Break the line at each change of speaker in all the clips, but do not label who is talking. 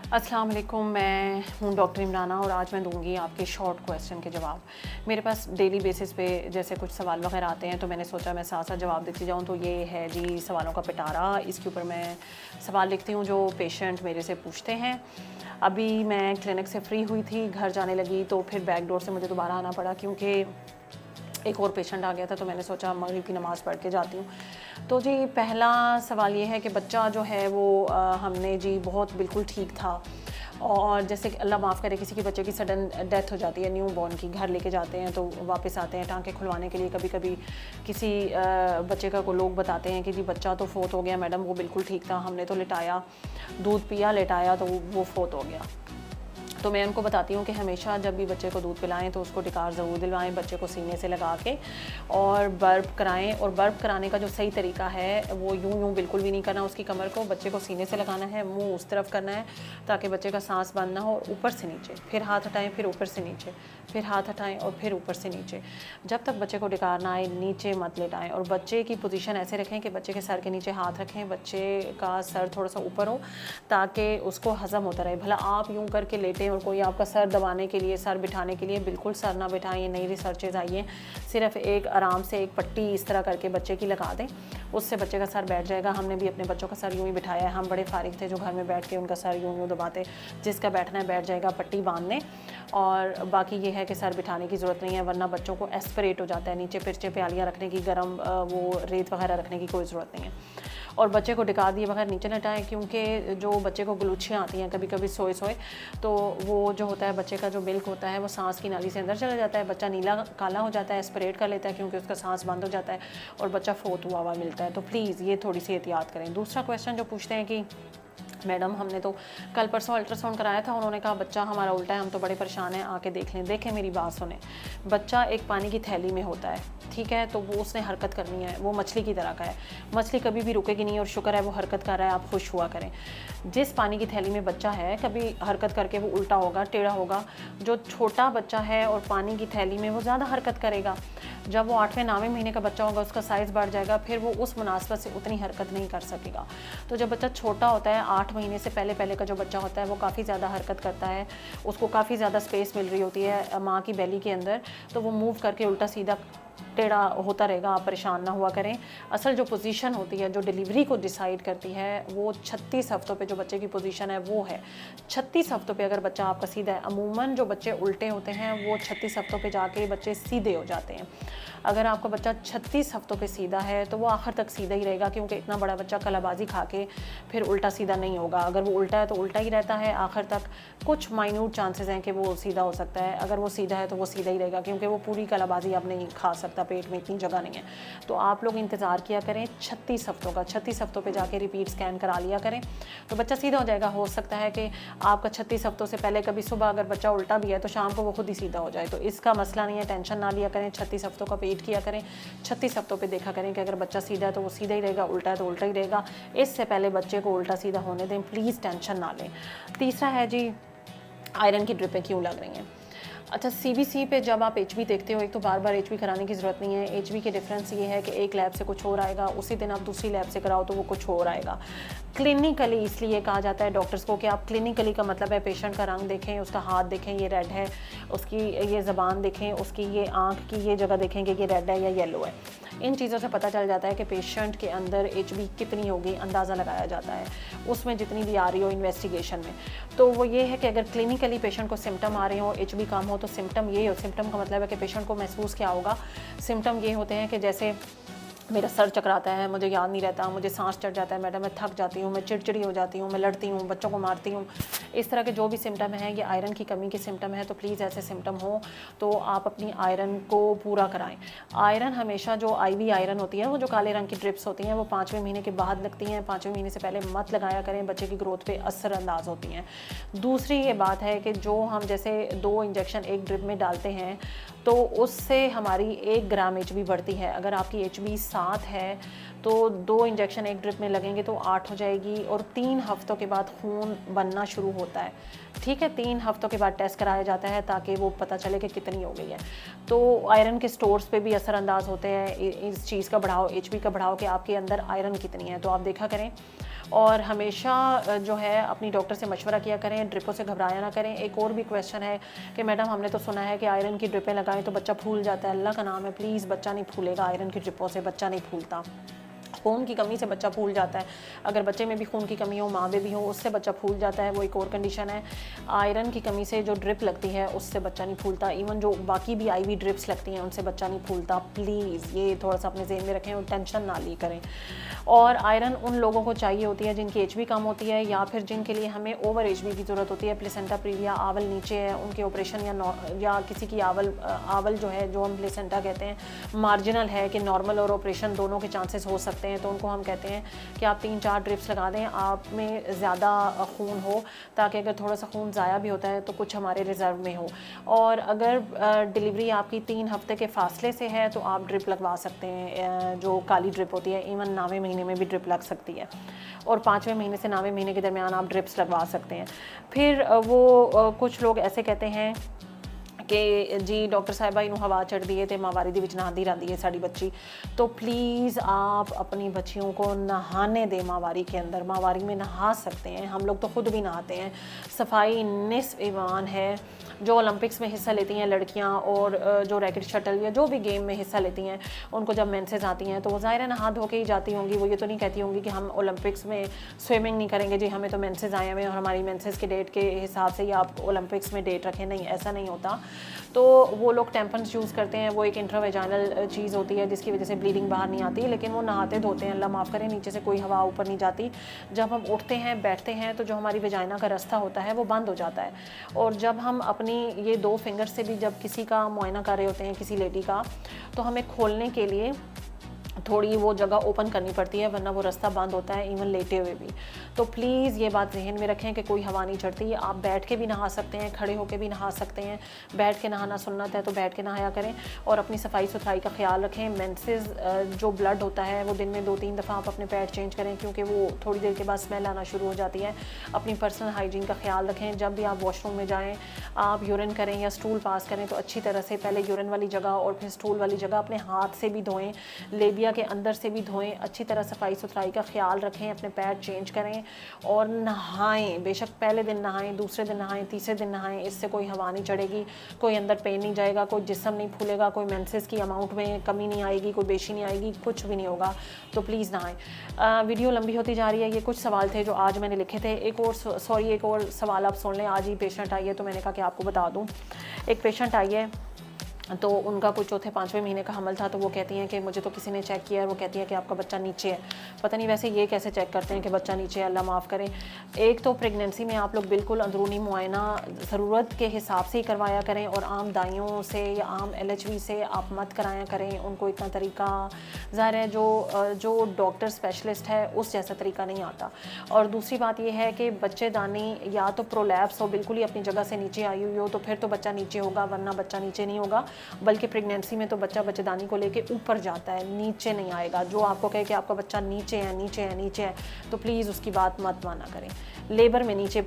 अस्सलाम वालेकुम, मैं हूँ डॉक्टर इमराना और आज मैं दूंगी आपके शॉर्ट क्वेश्चन के जवाब। मेरे पास डेली बेसिस पे जैसे कुछ सवाल वगैरह आते हैं तो मैंने सोचा मैं साथ साथ जवाब देती जाऊँ। तो ये है जी सवालों का पिटारा। इसके ऊपर मैं सवाल लिखती हूँ जो पेशेंट मेरे से पूछते हैं। अभी मैं क्लिनिक से फ्री हुई थी, घर जाने लगी तो फिर बैक डोर से मुझे दोबारा आना पड़ा क्योंकि एक और पेशेंट आ गया था। तो मैंने सोचा मगरिब की नमाज़ पढ़ के जाती हूँ। तो जी पहला सवाल ये है कि बच्चा जो है वो हमने जी बहुत बिल्कुल ठीक था, और जैसे कि अल्लाह माफ़ करे किसी के बच्चे की सडन डेथ हो जाती है न्यू बॉर्न की, घर लेके जाते हैं तो वापस आते हैं टाँके खुलवाने के लिए। कभी कभी किसी बच्चे का को लोग बताते हैं कि जी बच्चा तो फोत हो गया मैडम, वो बिल्कुल ठीक था, हमने तो लिटाया, दूध पिया, लिटाया तो वो फोत हो गया। तो मैं उनको बताती हूँ कि हमेशा जब भी बच्चे को दूध पिलाएं तो उसको टिकार ज़रूर दिलवाएं, बच्चे को सीने से लगा के, और बर्प कराएं। और बर्प कराने का जो सही तरीका है वो यूं बिल्कुल भी नहीं करना उसकी कमर को, बच्चे को सीने से लगाना है, मुंह उस तरफ करना है ताकि बच्चे का सांस बंद ना हो। और ऊपर से नीचे, फिर हाथ हटाएं, फिर ऊपर से नीचे, फिर हाथ हटाएं और फिर ऊपर से नीचे। जब तक बच्चे को टिकार ना आए नीचे मत लेटाएं। और बच्चे की पोजीशन ऐसे रखें कि बच्चे के सर के नीचे हाथ रखें, बच्चे का सर थोड़ा सा ऊपर हो ताकि उसको हज़म होता रहे। भला आप यूं करके लेटें और कोई आपका सर दबाने के लिए, सर बिठाने के लिए, बिल्कुल सर ना बिठाएं। ये नई रिसर्चेज आई हैं। सिर्फ एक आराम से एक पट्टी इस तरह करके बच्चे की लगा दें, उससे बच्चे का सर बैठ जाएगा। हमने भी अपने बच्चों का सर यूं ही बिठाया है। हम बड़े फारिग थे जो घर में बैठ के उनका सर यूं दबाते, जिसका बैठना है बैठ जाएगा, पट्टी बांधने। और बाकी ये है कि सर बिठाने की ज़रूरत नहीं है, वरना बच्चों को एस्पिरेट हो जाता है। नीचे पिरचे प्यालियाँ रखने की, गर्म वो रेत वगैरह रखने की कोई ज़रूरत नहीं है। और बच्चे को टिका दिए बगैर नीचे लटाएं, क्योंकि जो बच्चे को गलूछियाँ आती हैं कभी कभी सोए सोए, तो वो जो होता है बच्चे का जो मिल्क होता है वो सांस की नाली से अंदर चला जाता है, बच्चा नीला काला हो जाता है, एस्पिरेट कर लेता है क्योंकि उसका सांस बंद हो जाता है और बच्चा फोत हुआ मिलता है। तो प्लीज़ ये थोड़ी सी एहतियात करें। दूसरा क्वेश्चन जो पूछते हैं कि मैडम हमने तो कल परसों अल्ट्रासाउंड कराया था, उन्होंने कहा बच्चा हमारा उल्टा है, हम तो बड़े परेशान हैं, आके देख लें। देखें मेरी बात सुने, बच्चा एक पानी की थैली में होता है, ठीक है, तो वो उसने हरकत करनी है, वो मछली की तरह का है। मछली कभी भी रुकेगी नहीं और शुक्र है वो हरकत कर रहा है, आप खुश हुआ करें। जिस पानी की थैली में बच्चा है कभी हरकत करके वो उल्टा होगा, टेढ़ा होगा। जो छोटा बच्चा है और पानी की थैली में वो ज़्यादा हरकत करेगा। जब वो 8वें 9वें महीने का बच्चा होगा उसका साइज़ बढ़ जाएगा, फिर वो उस मुनासबत से उतनी हरकत नहीं कर सकेगा। तो जब बच्चा छोटा होता है, 8 महीने से पहले पहले का जो बच्चा होता है वो काफ़ी ज़्यादा हरकत करता है, उसको काफ़ी ज़्यादा स्पेस मिल रही होती है माँ की बेली के अंदर, तो वो मूव करके उल्टा सीधा टेढ़ा होता रहेगा। आप परेशान ना हुआ करें। असल जो पोजीशन होती है जो डिलीवरी को डिसाइड करती है वो 36 हफ्तों पे जो बच्चे की पोजीशन है वो है। 36 हफ्तों पे अगर बच्चा आपका सीधा है, अमूमन जो बच्चे उल्टे होते हैं वो 36 हफ्तों पे जाके बच्चे सीधे हो जाते हैं। अगर आपका बच्चा 36 हफ्तों पे सीधा है तो वो आखिर तक सीधा ही रहेगा, क्योंकि इतना बड़ा बच्चा कलाबाजी खा के फिर उल्टा सीधा नहीं होगा। अगर वो उल्टा है तो उल्टा ही रहता है आखिर तक। कुछ माइन्यूट चांसेस हैं कि वो सीधा हो सकता है, अगर वो सीधा है तो वो सीधा ही रहेगा, क्योंकि वो पूरी कलाबाजी अब नहीं खा सकता, पेट में इतनी जगह नहीं है। तो आप लोग इंतज़ार किया करें 36 हफ्तों का, 36 हफ्तों पे जाके रिपीट स्कैन करा लिया करें तो बच्चा सीधा हो जाएगा। हो सकता है कि आपका 36 हफ्तों से पहले कभी सुबह अगर बच्चा उल्टा भी है तो शाम को वो खुद ही सीधा हो जाए, तो इसका मसला नहीं है, टेंशन ना लिया करें। 36 हफ्तों का वेट किया करें, 36 हफ्तों पे देखा करें कि अगर बच्चा सीधा है तो वो सीधा ही रहेगा, उल्टा है तो उल्टा ही रहेगा। इससे पहले बच्चे को उल्टा सीधा होने दें, प्लीज़ टेंशन ना लें। तीसरा है जी आयरन की ड्रिपें क्यों लग रही हैं। अच्छा, सीबीसी पे जब आप एचबी देखते हो, एक तो बार बार एचबी कराने की ज़रूरत नहीं है। एचबी के डिफरेंस ये है कि एक लैब से कुछ और आएगा, उसी दिन आप दूसरी लैब से कराओ तो वो कुछ और आएगा। क्लिनिकली इसलिए कहा जाता है डॉक्टर्स को कि आप क्लिनिकली का मतलब है पेशेंट का रंग देखें, उसका हाथ देखें ये रेड है, उसकी ये ज़बान देखें, उसकी ये आँख की ये जगह देखें कि ये रेड है या येलो है। इन चीज़ों से पता चल जाता है कि पेशेंट के अंदर एचबी कितनी होगी, अंदाज़ा लगाया जाता है उसमें जितनी भी आ रही हो इन्वेस्टिगेशन में। तो वो ये है कि अगर क्लिनिकली पेशेंट को सिम्टम आ रहे हो, एचबी कम हो, तो सिम्टम ये हो, सिम्टम का मतलब है कि पेशेंट को महसूस क्या होगा। सिम्टम ये होते हैं कि जैसे मेरा सर चकराता है, मुझे याद नहीं रहता, मुझे सांस चढ़ जाता है मैडम, मैं थक जाती हूँ, मैं चिड़चिड़ी हो जाती हूँ, मैं लड़ती हूँ, बच्चों को मारती हूँ। इस तरह के जो भी सिम्टम हैं ये आयरन की कमी के सिम्टम है। तो प्लीज़ ऐसे सिम्टम हो तो आप अपनी आयरन को पूरा कराएं। आयरन हमेशा जो आईवी आयरन होती है, वो जो काले रंग की ड्रिप्स होती हैं, वो 5वें महीने के बाद लगती हैं। 5वें महीने से पहले मत लगाया करें, बच्चे की ग्रोथ पे असरअंदाज होती हैं। दूसरी ये बात है कि जो हम जैसे 2 इंजेक्शन एक ड्रिप में डालते हैं तो उससे हमारी 1 ग्राम एचबी बढ़ती है। अगर आपकी एचबी 7 है तो 2 इंजेक्शन एक ड्रिप में लगेंगे तो 8 हो जाएगी। और 3 हफ्तों के बाद खून बनना शुरू होता है, ठीक है। 3 हफ्तों के बाद टेस्ट कराया जाता है ताकि वो पता चले कि कितनी हो गई है। तो आयरन के स्टोर्स पे भी असरअंदाज होते हैं इस चीज़ का बढ़ाव, एचबी का बढ़ाव, कि आपके अंदर आयरन कितनी है। तो आप देखा करें और हमेशा जो है अपनी डॉक्टर से मशवरा किया करें, ड्रिपों से घबराया ना करें। एक और भी क्वेश्चन है कि मैडम हमने तो सुना है कि आयरन की ड्रिपें लगाएं तो बच्चा फूल जाता है। अल्लाह का नाम है, प्लीज़ बच्चा नहीं फूलेगा, आयरन की ड्रिपों से बच्चा नहीं फूलता। खून की कमी से बच्चा फूल जाता है, अगर बच्चे में भी खून की कमी हो, माँ में भी हो, उससे बच्चा फूल जाता है, वो एक और कंडीशन है। आयरन की कमी से जो ड्रिप लगती है उससे बच्चा नहीं फूलता। इवन जो बाकी भी आईवी ड्रिप्स लगती हैं उनसे बच्चा नहीं फूलता। प्लीज़ ये थोड़ा सा अपने ज़हन में रखें और टेंशन ना ली करें। और आयरन उन लोगों को चाहिए होती है जिनकी एज भी कम होती है या फिर जिनके लिए हमें ओवर एज भी की ज़रूरत होती है। प्लेसेंटा प्रीविया, आवल नीचे है, उनके ऑपरेशन या किसी की आवल जो है, जो हम प्लेसेंटा कहते हैं, मार्जिनल है कि नॉर्मल और ऑपरेशन दोनों के चांसेस हो सकते हैं, तो उनको हम कहते हैं कि आप 3-4 ड्रिप्स लगा दें, आप में ज़्यादा खून हो, ताकि अगर थोड़ा सा खून ज़ाया भी होता है तो कुछ हमारे रिज़र्व में हो। और अगर डिलीवरी आपकी 3 हफ्ते के फासले से है तो आप ड्रिप लगवा सकते हैं, जो काली ड्रिप होती है। इवन 9वें महीने में भी ड्रिप लग सकती है और 5वें महीने से 9वें महीने के दरमियान आप ड्रिप्स लगवा सकते हैं। फिर कुछ लोग ऐसे कहते हैं कि जी डॉक्टर साहिबा इनू हवा चढ़ दी है तो मावारी दी विच नहांदी रहंदी है साड़ी बच्ची, तो प्लीज़ आप अपनी बच्चियों को नहाने दें मावारी के अंदर। मावारी में नहा सकते हैं, हम लोग तो ख़ुद भी नहाते हैं। सफाई निस्फ ईमान है। जो ओलंपिक्स में हिस्सा लेती हैं लड़कियां और जो रैकेट शटल या जो भी गेम में हिस्सा लेती हैं, उनको जब मेंसेस आती हैं तो वो ज़ाहिर है नहा धो के ही जाती होंगी। वो ये तो नहीं कहती होंगी कि हम ओलंपिक्स में स्विमिंग नहीं करेंगे, जी हमें तो मेंसेस आए हुए हैं और हमारी मेंसेस के डेट के हिसाब से ही आप ओलंपिक्स में डेट रखें। नहीं, ऐसा नहीं होता। तो वो लोग टेम्पन्स यूज़ करते हैं, वो एक इंट्रावेजाइनल चीज़ होती है जिसकी वजह से ब्लीडिंग बाहर नहीं आती, लेकिन वो नहाते धोते हैं, अल्लाह माफ़ करें, नीचे से कोई हवा ऊपर नहीं जाती। जब हम उठते हैं बैठते हैं तो जो हमारी वेजाइना का रास्ता होता है वो बंद हो जाता है। और जब हम अपनी ये 2 फिंगर से भी जब किसी का मुआयना कर रहे होते हैं, किसी लेडी का, तो हमें खोलने के लिए थोड़ी वो जगह ओपन करनी पड़ती है, वरना वो रास्ता बंद होता है इवन लेटे हुए भी। तो प्लीज़ ये बात जहन में रखें कि कोई हवा नहीं चढ़ती। आप बैठ के भी नहा सकते हैं, खड़े होकर भी नहा सकते हैं। बैठ के नहाना सुन्नत है तो बैठ के नहाया करें और अपनी सफाई सुथराई का ख्याल रखें। मेंसेस जो ब्लड होता है वो दिन में 2-3 दफ़ा आप अपने पैड चेंज करें, क्योंकि वो थोड़ी देर के बाद स्मेल आना शुरू हो जाती है। अपनी पर्सनल हाइजीन का ख्याल रखें। जब भी आप वॉशरूम में जाएँ, आप यूरिन करें या स्टूल पास करें तो अच्छी तरह से पहले यूरिन वाली जगह और फिर स्टूल वाली जगह अपने हाथ से भी धोएँ, लेबिया के अंदर से भी धोएं। अच्छी तरह सफाई सुथराई का ख्याल रखें, अपने पैड चेंज करें और नहाएं। बेशक पहले दिन नहाएं, दूसरे दिन नहाएं, तीसरे दिन नहाएं, इससे कोई हवा नहीं चढ़ेगी, कोई अंदर पेन नहीं जाएगा, कोई जिस्म नहीं फूलेगा, कोई मेंसेस की अमाउंट में कमी नहीं आएगी, कोई बेशी नहीं आएगी, कुछ भी नहीं होगा। तो प्लीज़ नहाएं। वीडियो लंबी होती जा रही है। ये कुछ सवाल थे जो आज मैंने लिखे थे। एक और सवाल आप सुन लें। आज ही पेशेंट आई है तो मैंने कहा कि आपको बता दूँ। एक पेशेंट आई है तो उनका कुछ 4-5वें महीने का हमल था, तो वो कहती हैं कि मुझे तो किसी ने चेक किया है, वो कहती है कि आपका बच्चा नीचे है। पता नहीं वैसे ये कैसे चेक करते हैं कि बच्चा नीचे है, अल्लाह माफ़ करे। एक तो प्रेगनेंसी में आप लोग बिल्कुल अंदरूनी मुआयना ज़रूरत के हिसाब से ही करवाया करें और आम दाइयों से या आम LHV से आप मत कराया करें। उनको इतना तरीका ज़ाहिर है जो डॉक्टर स्पेशलिस्ट है उस जैसा तरीका नहीं आता। और दूसरी बात यह है कि बच्चेदानी या तो प्रोलैप्स हो, बिल्कुल ही अपनी जगह से नीचे आई हुई हो, तो फिर तो बच्चा नीचे होगा, वरना बच्चा नीचे नहीं होगा। बल्कि प्रेगनेंसी में तो बच्चा बच्चेदानी को लेके ऊपर जाता है, नीचे नहीं आएगा। जो आपको कहे कि आपका बच्चा नीचे है, नीचे है, नीचे है, तो प्लीज़ उसकी बात मत माना करें। लेबर में नीचे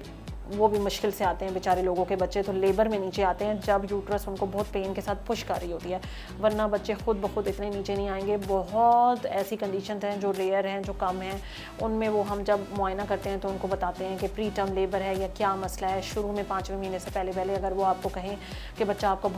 वो भी मुश्किल से आते हैं बेचारे लोगों के बच्चे, तो लेबर में नीचे आते हैं जब यूट्रस उनको बहुत पेन के साथ पुश कर रही होती है, वरना बच्चे खुद ब खुद इतने नीचे नहीं आएंगे। बहुत ऐसी कंडीशन हैं जो रेयर हैं, जो कम हैं, उनमें वो हम जब मुआयना करते हैं तो उनको बताते हैं कि प्री टर्म लेबर है या क्या मसला है। शुरू में 5वें महीने से पहले अगर वो आपको कहें कि बच्चा आपका